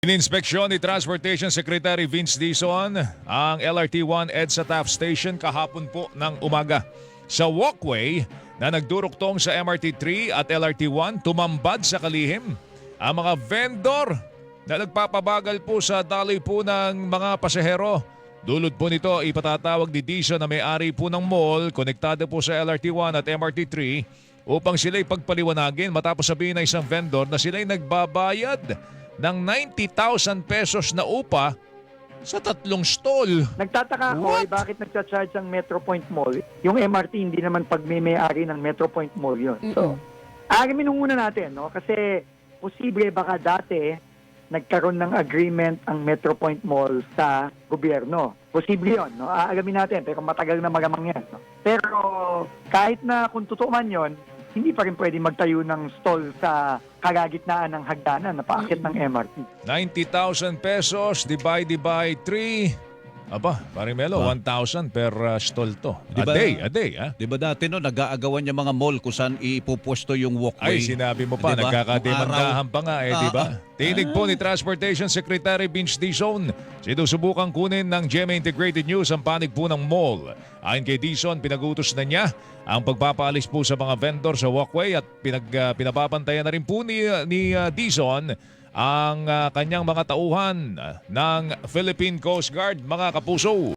Ininspeksyon ni Transportation Secretary Vince Dizon ang LRT-1 EDSA Taft Station kahapon po ng umaga. Sa walkway na nagduruktong sa MRT-3 at LRT-1, tumambad sa kalihim ang mga vendor na nagpapabagal po sa daloy po ng mga pasahero. Dulot po nito ipatatawag ni Dizon na may-ari po ng mall, konektado po sa LRT-1 at MRT-3 upang sila'y pagpaliwanagin matapos sabihin ng isang vendor na sila'y nagbabayad ng 90,000 pesos na upa sa 3 stall. Nagtataka ako bakit nagcha-charge ang Metropoint Mall. Yung MRT hindi naman pagmimay-ari ng Metropoint Mall yun. So, aaramin muna natin, no? Kasi posible baka dati nagkaroon ng agreement ang Metropoint Mall sa gobyerno. Posible yun, no? Aaramin natin, pero matagal na magamang yan. No? Pero kahit na kung totoo man yun, hindi pa rin pwede magtayo ng stall sa kalagitnaan ng hagdanan na paakit ng MRT. 90,000 pesos divided by 3. Aba, pare Melo, 1,000 per stall to. Diba, A day, ha? Di ba dati no, nag-aagawan yung mga mall kung saan ipupuesto yung walkway? Ay, sinabi mo pa, Diba? nagkakademandahan pa nga di ba? Tinig po ni Transportation Secretary Vince Dizon. Sinusubukan kunin ng GMA Integrated News ang panig po ng mall. Ayon kay Dizon, pinagutos na niya ang pagpapaalis po sa mga vendor sa walkway at pinapapantayan na rin po ni Dizon ang kanyang mga tauhan ng Philippine Coast Guard, mga kapuso.